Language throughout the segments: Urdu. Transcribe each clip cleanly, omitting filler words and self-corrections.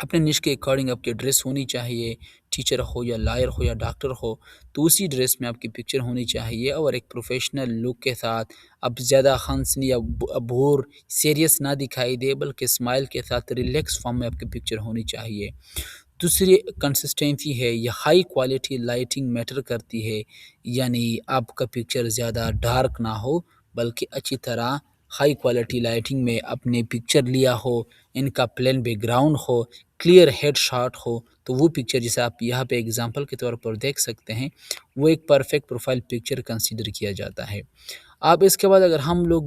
اپنے نش کے اکارڈنگ آپ کی ڈریس ہونی چاہیے، ٹیچر ہو یا لائر ہو یا ڈاکٹر ہو تو اسی ڈریس میں آپ کی پکچر ہونی چاہیے، اور ایک پروفیشنل لک کے ساتھ اب زیادہ خنسنی یا بور سیریس نہ دکھائی دے، بلکہ اسمائل کے ساتھ ریلیکس فارم میں آپ کی پکچر ہونی چاہیے۔ دوسری کنسسٹینسی ہے، یہ ہائی کوالٹی لائٹنگ میٹر کرتی ہے، یعنی آپ کا پکچر زیادہ ڈارک نہ ہو بلکہ اچھی طرح ہائی کوالٹی لائٹنگ میں اپنے پکچر لیا ہو، ان کا پلین بیک گراؤنڈ ہو، کلیئر ہیڈ شاٹ ہو، تو وہ پکچر جسے آپ یہاں پہ اگزامپل کے طور پر دیکھ سکتے ہیں، وہ ایک پرفیکٹ پروفائل پکچر کنسیڈر کیا جاتا ہے۔ اب اس کے بعد اگر ہم لوگ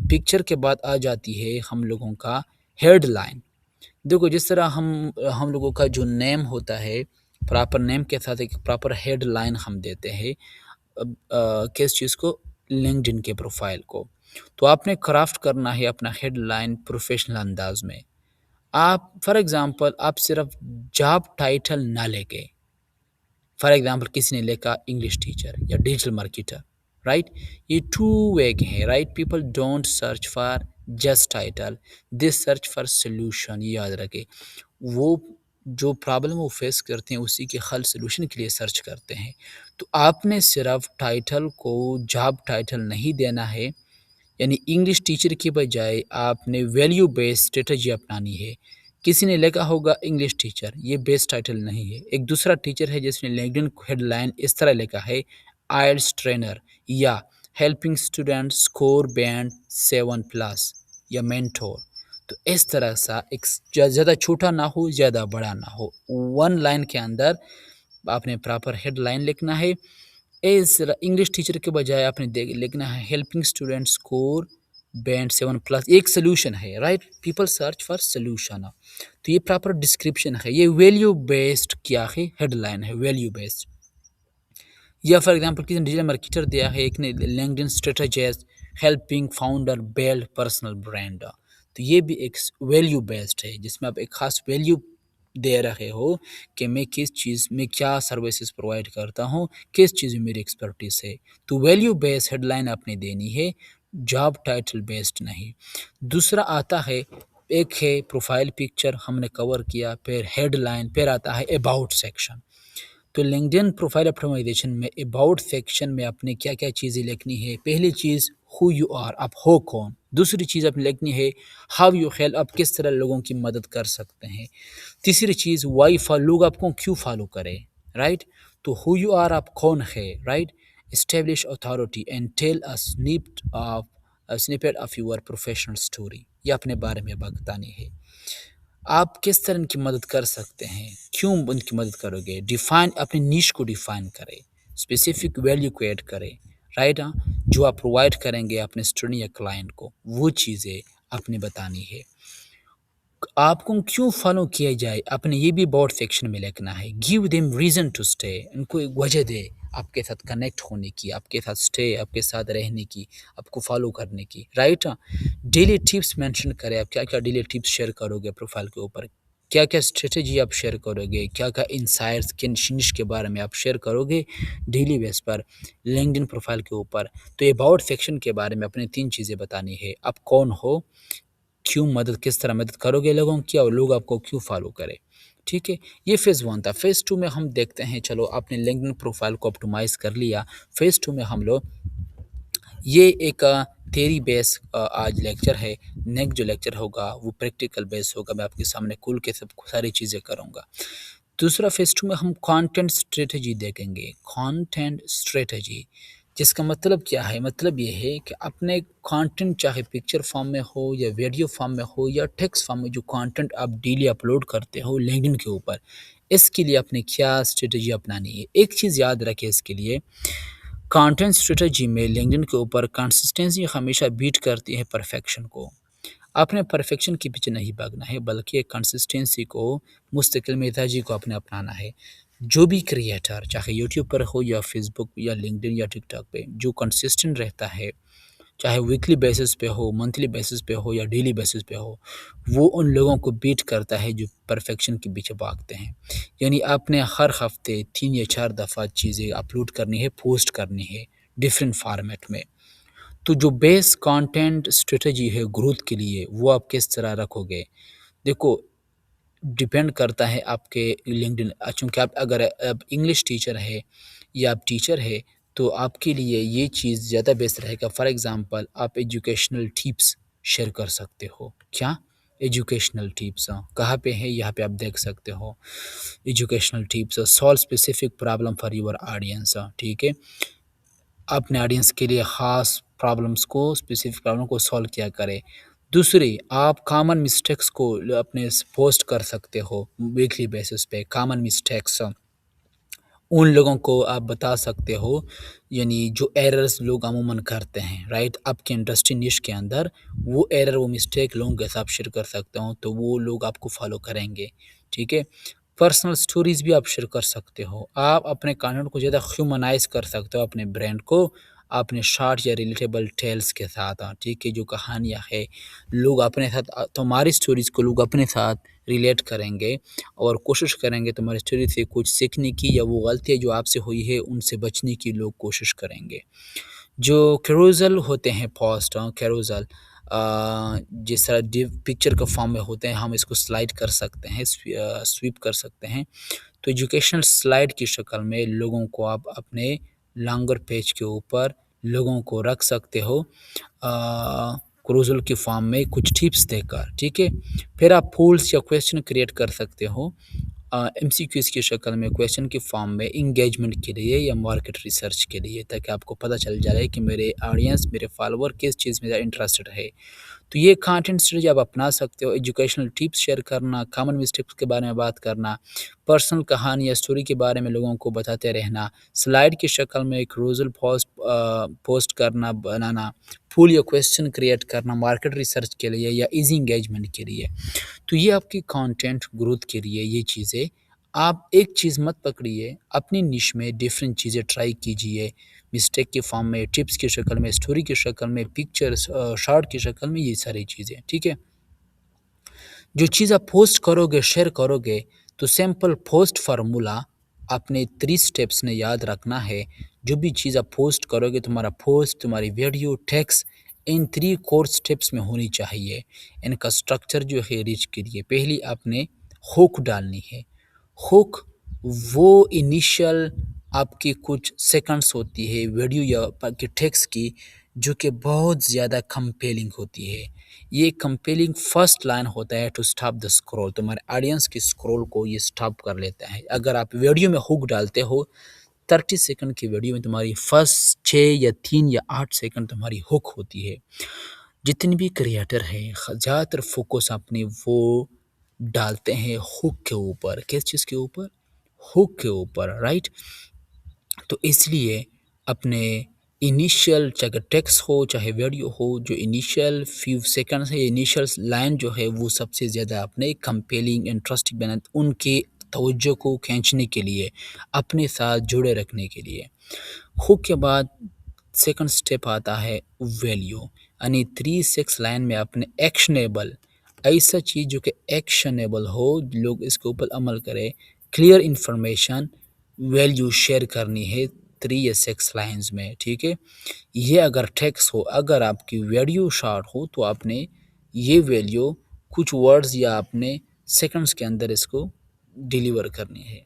پکچر کے بعد آ جاتی ہے ہم لوگوں کا ہیڈ لائن۔ دیکھو جس طرح ہم لوگوں کا جو نیم ہوتا ہے، پراپر نیم کے ساتھ ایک پراپر ہیڈ لائن ہم دیتے ہیں کس چیز کو، لنکڈ ان کے پروفائل کو، تو آپ نے کرافٹ کرنا ہے اپنا ہیڈ لائن پروفیشنل انداز میں۔ آپ فار ایگزامپل آپ صرف جاب ٹائٹل نہ لے کے، فار ایگزامپل کسی نے لکھا انگلش ٹیچر یا ڈیجیٹل مارکیٹر، رائٹ، یہ ٹو وے کے ہیں، right, people don't search for just title, they search for solution, یہ یاد رکھے، وہ جو پرابلم وہ فیس کرتے ہیں اسی کے حل سلوشن کے لیے سرچ کرتے ہیں۔ تو آپ نے صرف ٹائٹل کو جاب ٹائٹل نہیں دینا ہے، یعنی انگلش ٹیچر کی بجائے آپ نے ویلیو بیس اسٹریٹجی اپنانی ہے۔ کسی نے لکھا ہوگا انگلش ٹیچر، یہ بیس ٹائٹل نہیں ہے۔ ایک دوسرا ٹیچر ہے جس نے لنکڈن ہیڈ لائن اس طرح لکھا ہے، آئلٹس ٹرینر، یا ہیلپنگ اسٹوڈنٹ اسکور بینڈ 7+، یا مینٹور۔ تو اس طرح سا ایک زیادہ چھوٹا نہ ہو زیادہ بڑا نہ ہو، ون لائن کے اندر آپ نے پراپر ہیڈ لائن لکھنا ہے۔ اس انگلش ٹیچر کے بجائے آپ نے لکھنا ہے ہیلپنگ اسٹوڈنٹ اسکور بینڈ 7+، ایک سلوشن ہے، right, people search for solution, تو یہ پراپر ڈسکرپشن ہے، یہ ویلیو بیسڈ کیا ہے، ہیڈ لائن ہے ویلیو بیسڈ۔ یا فار ایگزامپل کسی نے ڈیجیٹل مارکیٹر دیا ہے، ایک نے LinkedIn strategies helping founder بیلڈ personal brand, تو یہ بھی ایک ویلیو بیسڈ ہے جس میں آپ ایک خاص ویلیو دے رہے ہو کہ میں کس چیز میں کیا سروسز پرووائڈ کرتا ہوں، کس چیز میں میری ایکسپرٹیز ہے، تو ویلیو بیس ہیڈ لائن آپ نے دینی ہے، جاب ٹائٹل بیسڈ نہیں۔ دوسرا آتا ہے، ایک ہے پروفائل پکچر ہم نے کور کیا، پھر ہیڈ لائن، پھر آتا ہے اباؤٹ سیکشن۔ تو لنکڈن پروفائل اپٹیمائزیشن میں اباؤٹ سیکشن میں آپ نے کیا کیا چیزیں لکھنی ہے، پہلی چیز ہو یو آر، آپ ہو کون، دوسری چیز آپ نے لکھنی ہے ہاؤ یو ہیلپ، آپ کس طرح لوگوں کی مدد کر سکتے ہیں، تیسری چیز وائی فالو، لوگ آپ کو کیوں فالو کرے، رائٹ، تو ہو یو آر آپ کون ہے، right, establish authority and tell snippet of your professional story, یہ اپنے بارے میں بتانی ہے، آپ کس طرح ان کی مدد کر سکتے ہیں، کیوں ان کی مدد کرو گے، ڈیفائن، اپنی نیش کو ڈیفائن کرے، اسپیسیفک ویلیو کو ایڈ کرے، رائٹ، جو آپ پرووائڈ کریں گے اپنے اسٹوڈنٹ یا کلائنٹ کو، وہ چیزیں آپ نے بتانی ہے۔ آپ کو کیوں فالو کیا جائے، آپ نے یہ بھی بورڈ سیکشن میں لکھنا ہے، give them reason to stay, ان کو ایک وجہ دے آپ کے ساتھ کنیکٹ ہونے کی، آپ کے ساتھ اسٹے، آپ کے ساتھ رہنے کی، آپ کو فالو کرنے کی، رائٹ۔ ڈیلی ٹپس مینشن کرے، آپ کیا کیا ڈیلی ٹپس شیئر کرو گے پروفائل کے اوپر، کیا کیا اسٹریٹجی آپ شیئر کرو گے، کیا کیا انسائٹس کن نش کے بارے میں آپ شیئر کرو گے ڈیلی بیس پر لنکڈن پروفائل کے اوپر۔ تو اباؤٹ سیکشن کے بارے میں اپنے 3 چیزیں بتانی ہے، آپ کون ہو، کیوں مدد، کس طرح مدد کرو گے لوگوں کی، اور لوگ آپ کو کیوں فالو کرے، ٹھیک ہے۔ یہ فیز 1 تھا۔ فیز 2 میں ہم دیکھتے ہیں، چلو آپ نے لنکڈن پروفائل کو اپٹیمائز کر لیا، فیز 2 میں ہم لوگ یہ ایک تھیری بیس آج لیکچر ہے، نیکسٹ جو لیکچر ہوگا وہ پریکٹیکل بیس ہوگا، میں آپ کے سامنے کھول کے ساری چیزیں کروں گا۔ دوسرا فیز 2 میں ہم کانٹینٹ اسٹریٹجی دیکھیں گے، کانٹینٹ اسٹریٹجی، جس کا مطلب کیا ہے، مطلب یہ ہے کہ اپنے کانٹینٹ چاہے پکچر فارم میں ہو یا ویڈیو فارم میں ہو یا ٹیکسٹ فارم میں، جو کانٹینٹ آپ ڈیلی اپلوڈ کرتے ہو لنکڈن کے اوپر، اس کے لیے آپ نے کیا اسٹریٹجی اپنانی ہے۔ ایک چیز یاد رکھے اس کے لیے، کانٹینٹ اسٹریٹجی میں لنکڈن کے اوپر کنسسٹنسی ہمیشہ بیٹ کرتی ہے پرفیکشن کو۔ آپ نے پرفیکشن کے پیچھے نہیں بھاگنا ہے، بلکہ کنسسٹنسی کو، مستقل مزاجی کو اپنے اپنانا ہے۔ جو بھی کریٹر چاہے یوٹیوب پر ہو یا فیس بک یا لنکڈن یا ٹک ٹاک پہ، جو کنسسٹنٹ رہتا ہے، چاہے ویکلی بیسس پہ ہو، منتھلی بیسس پہ ہو یا ڈیلی بیسس پہ ہو، وہ ان لوگوں کو بیٹ کرتا ہے جو پرفیکشن کے پیچھے بھاگتے ہیں۔ یعنی آپ نے ہر ہفتے 3 یا 4 دفعہ چیزیں اپلوڈ کرنی ہے، پوسٹ کرنی ہے ڈیفرنٹ فارمیٹ میں۔ تو جو بیس کانٹینٹ اسٹریٹجی ہے گروتھ کے لیے، وہ آپ کس طرح رکھو گے، دیکھو ڈیپینڈ کرتا ہے آپ کے لنکڈ ان، چونکہ آپ اگر آپ انگلش ٹیچر ہے یا آپ ٹیچر ہے تو آپ کے لیے یہ چیز زیادہ بیسٹ رہے گا. فار ایگزامپل آپ ایجوکیشنل ٹپس شیئر کر سکتے ہو. کیا ایجوکیشنل ٹپس کہاں پہ ہے؟ یہاں پہ آپ دیکھ سکتے ہو. Educational tips solve specific problem for your audience. ٹھیک ہے، اپنے آڈینس کے لیے خاص پرابلمس کو، اسپیسیفک پرابلم کو سالو کیا کرے. دوسری، آپ کامن مسٹیکس کو اپنے پوسٹ کر سکتے ہو ویکلی بیسس پہ. کامن مسٹیکس ان لوگوں کو آپ بتا سکتے ہو، یعنی جو ایررز لوگ عموماً کرتے ہیں، رائٹ. آپ کے انڈسٹری نش کے اندر وہ ایرر، وہ مسٹیک لوگوں کے ساتھ شیئر کر سکتے ہوں تو وہ لوگ آپ کو فالو کریں گے. ٹھیک ہے. پرسنل سٹوریز بھی آپ شیئر کر سکتے ہو. آپ اپنے کانٹینٹ کو زیادہ ہیومنائز کر سکتے ہو اپنے برانڈ کو اپنے شارٹ یا ریلیٹیبل ٹیلز کے ساتھ. ٹھیک ہے، جو کہانیاں ہے لوگ اپنے ساتھ، تمہاری سٹوریز کو لوگ اپنے ساتھ ریلیٹ کریں گے اور کوشش کریں گے تمہاری اسٹوری سے کچھ سیکھنے کی، یا وہ غلطیاں جو آپ سے ہوئی ہے ان سے بچنے کی لوگ کوشش کریں گے. جو کیروزل ہوتے ہیں پوسٹ، کیروزل جس طرح پکچر کا فارم میں ہوتے ہیں، ہم اس کو سلائڈ کر سکتے ہیں، سویپ کر سکتے ہیں. تو ایجوکیشنل سلائڈ کی شکل میں لوگوں کو آپ اپنے لانگر پیج کے اوپر لوگوں کو رکھ سکتے ہو کروزل کی فارم میں کچھ ٹپس دے کر. ٹھیک ہے. پھر آپ پولس یا کویسچن کریٹ کر سکتے ہو ایم سی کیوز کی شکل میں، کویسچن کی فارم میں، انگیجمنٹ کے لیے یا مارکیٹ ریسرچ کے لیے، تاکہ آپ کو پتہ چل جائے کہ میرے آڈینس، میرے فالوور کس چیز میں زیادہ انٹرسٹڈ ہے. تو یہ کانٹینٹ اسٹریٹجی آپ اپنا سکتے ہو. ایجوکیشنل ٹپس شیئر کرنا، کامن مسٹیکس کے بارے میں بات کرنا، پرسنل کہانی یا اسٹوری کے بارے میں لوگوں کو بتاتے رہنا، سلائڈ کی شکل میں ایک روزل پوسٹ کرنا، بنانا، پول یا کویسچن کریٹ کرنا مارکیٹ ریسرچ کے لیے یا ایزی انگیجمنٹ کے لیے. تو یہ آپ کی کانٹینٹ گروتھ کے لیے یہ چیزیں. آپ ایک چیز مت پکڑیے، اپنی نش میں ڈیفرنٹ چیزیں ٹرائی کیجئے، مسٹیک کی فارم میں، ٹپس کی شکل میں، اسٹوری کی شکل میں، پکچرز شارٹ کی شکل میں، یہ ساری چیزیں. ٹھیک ہے. جو چیز آپ پوسٹ کرو گے، شیئر کرو گے، تو سمپل پوسٹ فارمولا اپنے 3 سٹیپس نے یاد رکھنا ہے. جو بھی چیز آپ پوسٹ کرو گے، تمہارا پوسٹ، تمہاری ویڈیو، ٹیکس، ان 3 کور سٹیپس میں ہونی چاہیے. ان کا سٹرکچر جو ہے ریچ کے لیے پہلی آپ نے ہوک ڈالنی ہے. ہوک وہ انیشل آپ کی کچھ سیکنڈس ہوتی ہے ویڈیو یا ٹیکس کی، جو کہ بہت زیادہ کمپیلنگ ہوتی ہے. یہ کمپیلنگ فرسٹ لائن ہوتا ہے ٹو سٹاپ دا اسکرول. تمہارے آڈینس کی اسکرول کو یہ سٹاپ کر لیتا ہے. اگر آپ ویڈیو میں ہوک ڈالتے ہو، 30 سیکنڈ کی ویڈیو میں تمہاری فرسٹ 6 یا 3 یا 8 سیکنڈ تمہاری ہوک ہوتی ہے. جتنے بھی کریٹر ہیں زیادہ تر فوکس اپنے وہ ڈالتے ہیں ہوک کے اوپر. کس چیز کے اوپر؟ ہوک کے اوپر، رائٹ. تو اس لیے اپنے انیشیل، چاہے ٹیکس ہو چاہے ویڈیو ہو، جو انیشیل فیو سیکنڈز ہے، انیشیل لائن جو ہے وہ سب سے زیادہ اپنے کمپیلنگ، انٹرسٹنگ بنا، ان کے توجہ کو کھینچنے کے لیے، اپنے ساتھ جڑے رکھنے کے لیے. ہوک کے بعد سیکنڈ سٹیپ آتا ہے ویلیو، یعنی 3-6 لائن میں اپنے ایکشنیبل، ایسا چیز جو کہ ایکشنیبل ہو، لوگ اس کے اوپر عمل کرے، کلیئر انفارمیشن، ویلیو شیئر کرنی ہے 3 یا 6 لائنز میں. ٹھیک ہے. یہ اگر ٹیکس ہو، اگر آپ کی ویڈیو شارٹ ہو تو آپ نے یہ ویلیو کچھ ورڈز یا اپنے سیکنڈز کے اندر اس کو ڈیلیور کرنی ہے.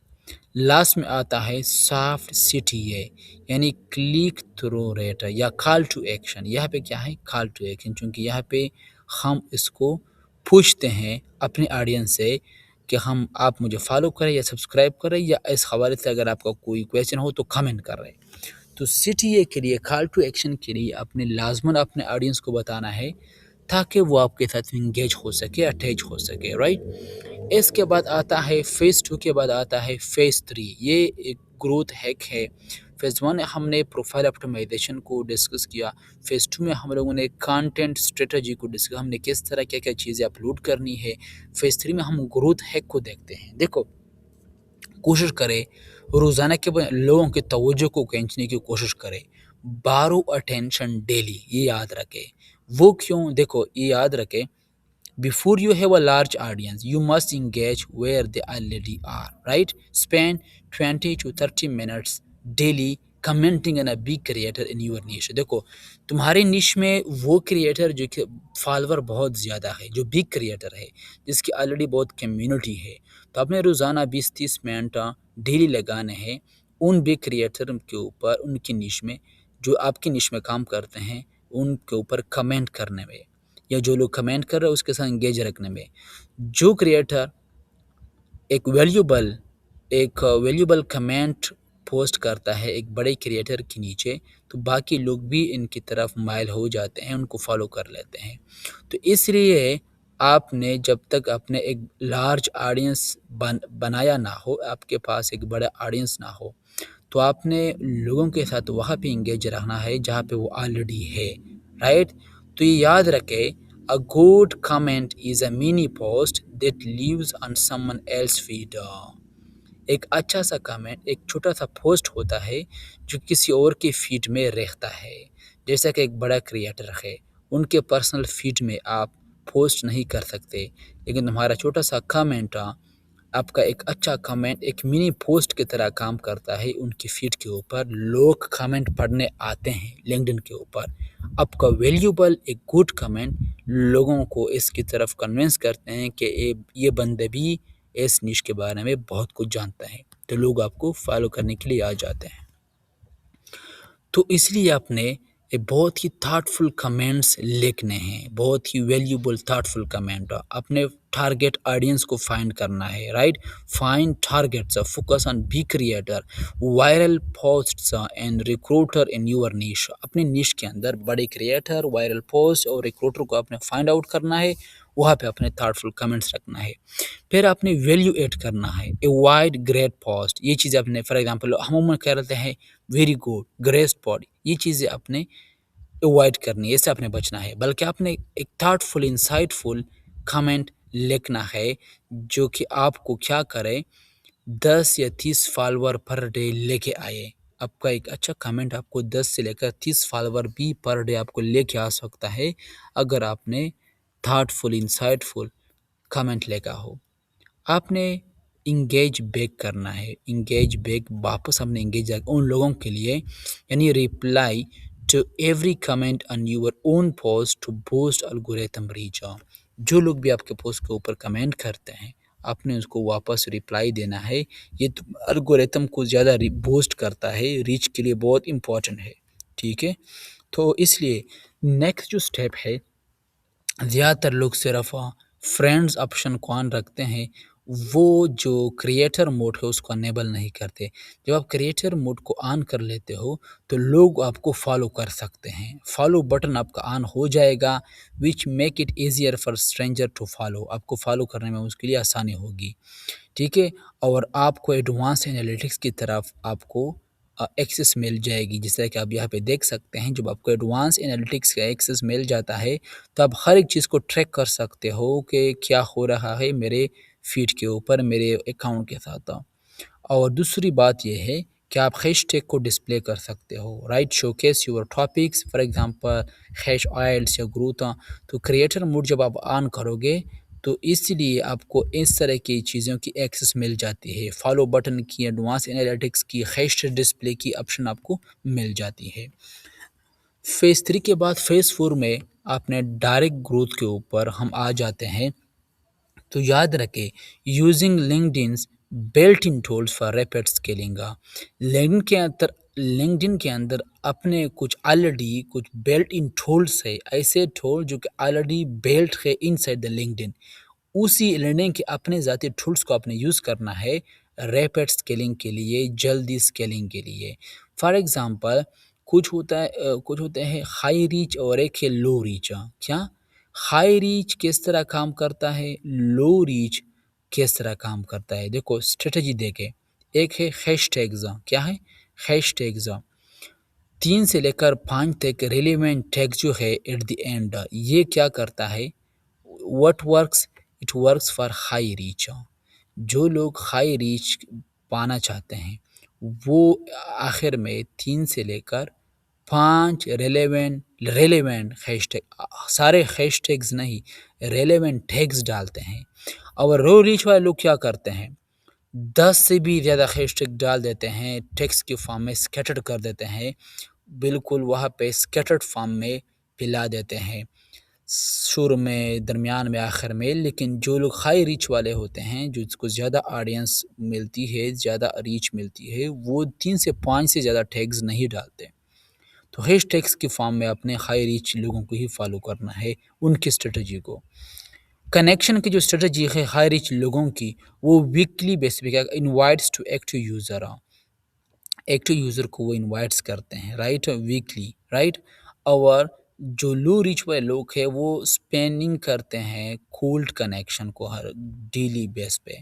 لاسٹ میں آتا ہے سافٹ سی ٹی اے، یعنی کلک تھرو ریٹ یا کال ٹو ایکشن. یہاں پہ کیا ہے؟ Call to action. چونکہ یہاں پہ ہم اس کو پوچھتے ہیں اپنے آڈینس سے کہ آپ مجھے فالو کریں یا سبسکرائب کریں، یا اس حوالے سے اگر آپ کا کوئی کویسچن ہو تو کمنٹ کر رہے. تو سی ٹی اے کے لیے، کال ٹو ایکشن کے لیے اپنے لازماً اپنے آڈینس کو بتانا ہے تاکہ وہ آپ کے ساتھ انگیج ہو سکے، اٹیچ ہو سکے، رائٹ. اس کے بعد آتا ہے فیز 2 کے بعد آتا ہے فیز 3. یہ ایک گروتھ ہیک ہے. فیز 1 ہم نے پروفائل آپٹیمائزیشن کو ڈسکس کیا. فیز 2 میں ہم لوگوں نے کانٹینٹ اسٹریٹجی کو ڈسکس، ہم نے کس طرح کیا کیا چیزیں اپلوڈ کرنی ہے. فیز 3 میں ہم گروتھ ہیک کو دیکھتے ہیں. دیکھو، کوشش کرے روزانہ کے لوگوں کے توجہ کو کھینچنے کی کوشش کرے. بارو اٹینشن ڈیلی، یہ یاد رکھے. وہ کیوں؟ دیکھو یہ یاد رکھے، before you have a large audience you must engage where they already are, right. Spend 20 to 30 minutes daily commenting on a big creator in your niche. دیکھو تمہارے نیش میں وہ کریٹر جو کہ فالوور بہت زیادہ ہے، جو بگ کریٹر ہے، جس کی آلریڈی بہت کمیونٹی ہے، تو آپ نے روزانہ 20-30 منٹ ڈیلی لگانے ہیں ان بگ کریٹر کے اوپر، ان کی نیش میں جو آپ کی نیش میں کام کرتے ہیں، ان کے اوپر کمنٹ کرنے میں، یا جو لوگ کمنٹ کر رہے ہیں اس کے ساتھ انگیج رکھنے میں. جو کریٹر ایک ویلیوبل کمنٹ پوسٹ کرتا ہے ایک بڑے کریٹر کے نیچے، تو باقی لوگ بھی ان کی طرف مائل ہو جاتے ہیں، ان کو فالو کر لیتے ہیں. تو اس لیے آپ نے جب تک اپنے ایک لارج آڈینس بنایا نہ ہو، آپ کے پاس ایک بڑا آڈینس نہ ہو، تو آپ نے لوگوں کے ساتھ وہاں پہ انگیج رہنا ہے جہاں پہ وہ آلریڈی ہے، رائٹ. تو یہ یاد رکھے، a good comment is a mini post that lives on someone else feed. ایک اچھا سا کمنٹ ایک چھوٹا سا پوسٹ ہوتا ہے جو کسی اور کے فیڈ میں رہتا ہے. جیسا کہ ایک بڑا کریٹر ہے، ان کے پرسنل فیڈ میں آپ پوسٹ نہیں کر سکتے، لیکن تمہارا چھوٹا سا کمنٹ، آپ کا ایک اچھا کمنٹ ایک منی پوسٹ کی طرح کام کرتا ہے ان کی فیڈ کے اوپر. لوگ کمنٹ پڑھنے آتے ہیں لنکڈن کے اوپر. آپ کا ویلیوبل ایک گڈ کمنٹ لوگوں کو اس کی طرف کنونس کرتے ہیں کہ یہ بندے بھی اس نیش کے بارے میں بہت کچھ جانتا ہے، تو لوگ آپ کو فالو کرنے کے لیے آ جاتے ہیں. تو اس لیے آپ نے بہت ہی تھاٹفل کمنٹس لکھنے ہیں، بہت ہی ویلیوبل تھاٹفل کمنٹ. اپنے ٹارگیٹ آڈینس کو فائنڈ کرنا ہے، right. Find targets, focus on big creator, viral posts and recruiter in your niche. اپنے نیش کے اندر بڑے کریٹر، وائرل پوسٹ اور ریکروٹر کو آپ نے فائنڈ آؤٹ کرنا ہے، وہاں پہ اپنے تھاٹفل کمنٹس رکھنا ہے. پھر آپ نے ویلیو ایڈ کرنا ہے. اوائڈ گریٹ پوسٹ، یہ چیزیں آپ نے فار ایگزامپل ہم عموماً کہہ رہتے ہیں ویری گڈ، گریس پوڈ، یہ چیزیں آپ نے اوائڈ کرنی ہے، اس سے آپ نے بچنا ہے. بلکہ آپ نے ایک تھاٹ فل انسائٹ فل کمنٹ لکھنا ہے جو کہ آپ کو کیا کرے، 10 یا 30 فالوور پر ڈے لے کے آئے. آپ کا ایک اچھا کمنٹ آپ کو 10 سے لے کر 30 فالوور بھی پر ڈے آپ کو لے کے آ سکتا ہے اگر آپ نے تھاٹ فل انسائٹ فل کمنٹ لکھا ہو. آپ نے انگیج بیک کرنا ہے. انگیج بیک واپس ہم نے انگیج ان لوگوں کے لیے، یعنی reply to every comment on your own post to boost algorithm reach. جو لوگ بھی آپ کے پوسٹ کے اوپر کمنٹ کرتے ہیں آپ نے اس کو واپس ریپلائی دینا ہے. یہ الگوریتم کو زیادہ بوسٹ کرتا ہے، ریچ کے لیے بہت امپورٹنٹ ہے، ٹھیک ہے. تو اس لیے نیکسٹ جو سٹیپ ہے، زیادہ تر لوگ صرف فرینڈز آپشن کو آن رکھتے ہیں، وہ جو کریٹر موڈ ہے اس کو انیبل نہیں کرتے. جب آپ کریٹر موڈ کو آن کر لیتے ہو تو لوگ آپ کو فالو کر سکتے ہیں. فالو بٹن آپ کا آن ہو جائے گا، which make it easier for stranger to follow. آپ کو فالو کرنے میں اس کے لیے آسانی ہوگی، ٹھیک ہے. اور آپ کو ایڈوانس انالیٹکس کی طرف آپ کو ایکسس مل جائے گی. جس طرح کہ آپ یہاں پہ دیکھ سکتے ہیں، جب آپ کو ایڈوانس انالیٹکس کا ایکسس مل جاتا ہے تو آپ ہر ایک چیز کو ٹریک کر سکتے ہو کہ کیا ہو رہا ہے میرے فیڈ کے اوپر، میرے اکاؤنٹ کے ساتھ. اور دوسری بات یہ ہے کہ آپ ہیش ٹیگ کو ڈسپلے کر سکتے ہو، right. Show case your topics, for example hash oils یا گروتھ. تو کریٹر موڈ جب آپ آن کرو گے تو اس لیے آپ کو اس طرح کی چیزوں کی ایکسس مل جاتی ہے. فالو بٹن کی، ایڈوانس انالیٹکس کی، ہیش ٹیگ ڈسپلے کی آپشن آپ کو مل جاتی ہے. فیز 3 کے بعد فیز 4 میں آپ نے ڈائریکٹ گروتھ کے اوپر ہم آ جاتے ہیں. تو یاد رکھے، using linked built in tools for rapid scaling. LinkedIn کے اندر اپنے کچھ آلریڈی کچھ بلٹ ان ٹولس ہے، ایسے ٹول جو کہ آلریڈی بلٹ ہے ان سائڈ دا لنکڈن. اسی لنکڈن کے اپنے ذاتی ٹولس کو آپ نے یوز کرنا ہے ریپڈ اسکیلنگ کے لیے، جلدی اسکیلنگ کے لیے. فار ایگزامپل کچھ ہوتے ہیں ہائی ریچ اور ایک ہے لو ریچ. کیا ہائی ریچ کس طرح کام کرتا ہے، لو ریچ کس طرح کام کرتا ہے؟ دیکھو اسٹریٹجی دیکھے. ایک ہے ہیش ٹیگز. کیا ہے ہیش ٹیگز؟ 3 سے لے کر 5 تک ریلیونٹ ٹیگ جو ہے ایٹ دی اینڈ، یہ کیا کرتا ہے؟ what works it works for high reach. جو لوگ ہائی ریچ پانا چاہتے ہیں وہ آخر میں 3 سے لے کر 5 ریلیونٹ ہیش ٹیگ، سارے ہیش ٹیگز نہیں، ریلیونٹ ٹیگز ڈالتے ہیں. اور رو ریچ والے لوگ کیا کرتے ہیں؟ 10 سے بھی زیادہ ہیشٹیگ ڈال دیتے ہیں، ٹیکسٹ کی فارم میں اسکیٹرڈ کر دیتے ہیں، بالکل وہاں پہ اسکیٹرڈ فارم میں پھیلا دیتے ہیں، شروع میں، درمیان میں، آخر میں۔ لیکن جو لوگ ہائی ریچ والے ہوتے ہیں، جو اس کو زیادہ آڈینس ملتی ہے، زیادہ ریچ ملتی ہے، وہ 3 سے 5 سے زیادہ ٹیگز نہیں ڈالتے۔ تو ہیش ٹیگس کی فارم میں اپنے ہائی ریچ لوگوں کو ہی فالو کرنا ہے، ان کی اسٹریٹجی کو۔ کنیکشن کی جو اسٹریٹجی ہے ہائی ریچ لوگوں کی، وہ ویکلی بیس پہ invites to active user, active user کو وہ انوائٹس کرتے ہیں، رائٹ، ویکلی، رائٹ۔ اور جو لو ریچ والے لوگ ہیں وہ اسپیننگ کرتے ہیں کولڈ کنیکشن کو ہر ڈیلی بیس پہ،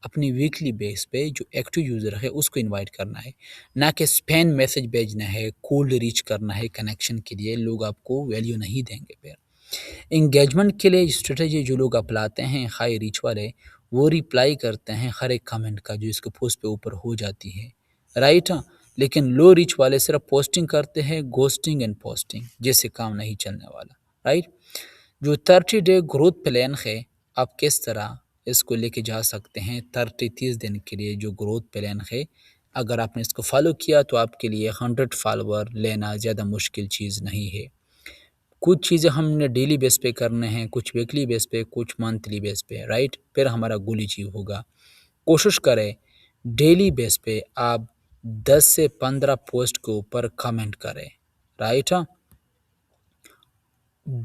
اپنی ویکلی بیس پہ جو ایکٹیو یوزر ہے اس کو انوائٹ کرنا ہے، نہ کہ اسپین میسج بھیجنا ہے، کولڈ ریچ کرنا ہے کنیکشن کے لیے، لوگ آپ کو ویلیو نہیں دیں گے پھر۔ انگیجمنٹ کے لیے اسٹریٹجی جو لوگ اپناتے ہیں ہائی ریچ والے، وہ ریپلائی کرتے ہیں ہر ایک کمنٹ کا جو اس کے پوسٹ پہ اوپر ہو جاتی ہے، رائٹ۔ لیکن لو ریچ والے صرف پوسٹنگ کرتے ہیں، گوسٹنگ اینڈ پوسٹنگ، جس سے کام نہیں چلنے والا، رائٹ۔ جو 30 ڈے گروتھ پلان ہے، آپ کس طرح اس کو لے کے جا سکتے ہیں 30 دن کے لیے جو گروتھ پلان ہے، اگر آپ نے اس کو فالو کیا تو آپ کے لیے 100 فالوور لینا زیادہ مشکل چیز نہیں ہے۔ کچھ چیزیں ہم نے ڈیلی بیس پہ کرنے ہیں، کچھ ویکلی بیس پہ، کچھ منتھلی بیس پہ، رائٹ، پھر ہمارا گول اچیو ہوگا۔ کوشش کریں ڈیلی بیس پہ آپ 10 سے 15 پوسٹ کے اوپر کمنٹ کریں، رائٹ۔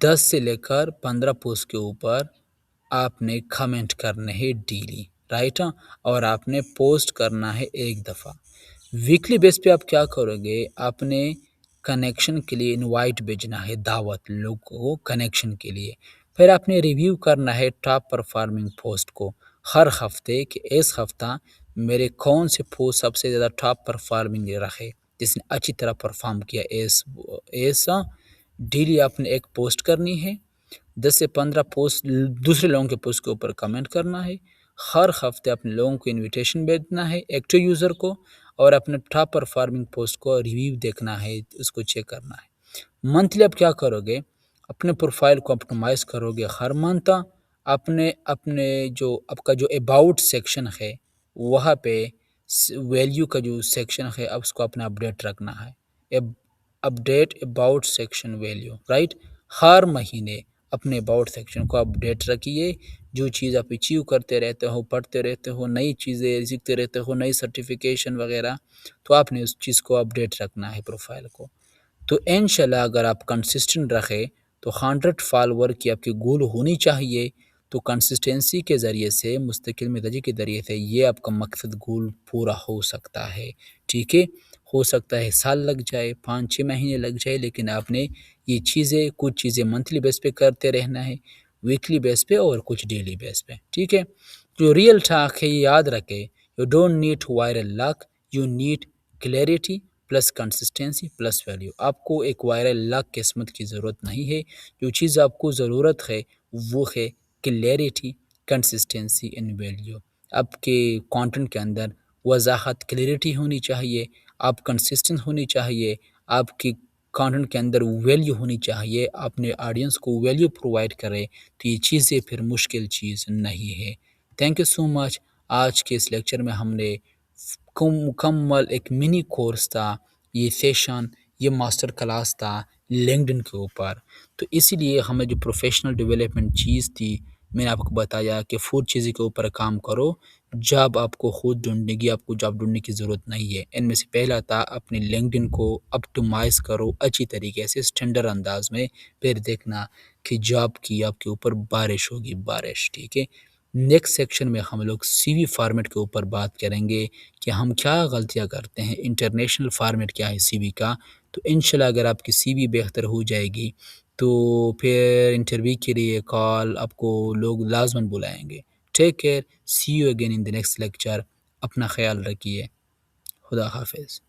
10 سے لے کر 15 پوسٹ کے اوپر آپ نے کمنٹ کرنے ہیں ڈیلی، رائٹ، اور آپ نے پوسٹ کرنا ہے ایک دفعہ۔ ویکلی بیس پہ آپ کیا کرو گے، آپ نے کنیکشن کے لیے انوائٹ بھیجنا ہے، دعوت لوگوں کو کنیکشن کے لیے۔ پھر آپ نے ریویو کرنا ہے ٹاپ پرفارمنگ پوسٹ کو ہر ہفتے، کہ اس ہفتہ میرے کون سے پوسٹ سب سے زیادہ ٹاپ پرفارمنگ رہے، جس نے اچھی طرح پرفارم کیا۔ ایسا ڈیلی آپ نے ایک پوسٹ کرنی ہے، 10 سے 15 پوسٹ دوسرے لوگوں کے پوسٹ کے اوپر کمنٹ کرنا ہے، ہر ہفتے اپنے لوگوں کو انویٹیشن بھیجنا ہے ایکٹیو یوزر کو، اور اپنے ٹاپ پرفارمنگ پوسٹ کو ریویو دیکھنا ہے، اس کو چیک کرنا ہے۔ منتھلی آپ کیا کرو گے، اپنے پروفائل کو اپٹومائز کرو گے ہر منتھ، اپنے جو آپ کا جو اباؤٹ سیکشن ہے وہاں پہ ویلیو کا جو سیکشن ہے اب اس کو اپنا اپڈیٹ رکھنا ہے، update about section value, right. ہر مہینے اپنے اباؤٹ سیکشن کو اپڈیٹ رکھیے، جو چیز آپ اچیو کرتے رہتے ہو، پڑھتے رہتے ہو، نئی چیزیں سیکھتے رہتے ہو، نئی سرٹیفیکیشن وغیرہ، تو آپ نے اس چیز کو اپڈیٹ رکھنا ہے پروفائل کو۔ تو انشاءاللہ اگر آپ کنسسٹنٹ رکھے تو 100 فالوور کی آپ کی گول ہونی چاہیے، تو کنسسٹنسی کے ذریعے سے، مستقل مزاجی کے ذریعے سے یہ آپ کا مقصد گول پورا ہو سکتا ہے، ٹھیک ہے۔ ہو سکتا ہے سال لگ جائے، 5-6 مہینے لگ جائے، لیکن آپ نے یہ چیزیں، کچھ چیزیں منتھلی بیس پہ کرتے رہنا ہے، ویکلی بیس پہ، اور کچھ ڈیلی بیس پہ، ٹھیک ہے۔ جو ریئل ٹاک ہے یہ یاد رکھے، you don't need viral luck, you need clarity plus consistency plus value. آپ کو ایک وائرل لاک قسمت کی ضرورت نہیں ہے، جو چیز آپ کو ضرورت ہے وہ ہے کلیئرٹی، کنسسٹنسی اینڈ ویلیو۔ آپ کے کانٹینٹ کے اندر وضاحت، کلیئرٹی ہونی چاہیے، آپ کنسسٹنٹ ہونی چاہیے، آپ کی کانٹینٹ کے اندر ویلیو ہونی چاہیے، اپنے آڈینس کو ویلیو پرووائڈ کرے، تو یہ چیزیں پھر مشکل چیز نہیں ہے۔ تھینک یو سو مچ۔ آج کے اس لیکچر میں ہم نے مکمل ایک منی کورس تھا، یہ سیشن، یہ ماسٹر کلاس تھا لنکڈن کے اوپر۔ تو اسی لیے ہمیں جو پروفیشنل ڈیولپمنٹ چیز تھی، میں نے آپ کو بتایا کہ 4 چیزوں کے اوپر کام کرو، جاب آپ کو خود ڈھونڈنے کی، آپ کو جاب ڈھونڈنے کی ضرورت نہیں ہے۔ ان میں سے پہلا تھا اپنے لنکڈن کو اپٹومائز کرو اچھی طریقے سے، اسٹینڈرڈ انداز میں، پھر دیکھنا کہ جاب کی آپ کے اوپر بارش ہوگی، بارش، ٹھیک ہے۔ نیکسٹ سیکشن میں ہم لوگ سی وی فارمیٹ کے اوپر بات کریں گے کہ ہم کیا غلطیاں کرتے ہیں، انٹرنیشنل فارمیٹ کیا ہے سی وی کا۔ تو انشاءاللہ اگر آپ کی سی وی بہتر ہو جائے گی تو پھر انٹرویو کے لیے کال آپ کو لوگ لازماً بلائیں گے۔ Take care, see you again in the next lecture, اپنا خیال رکھیے، خدا حافظ۔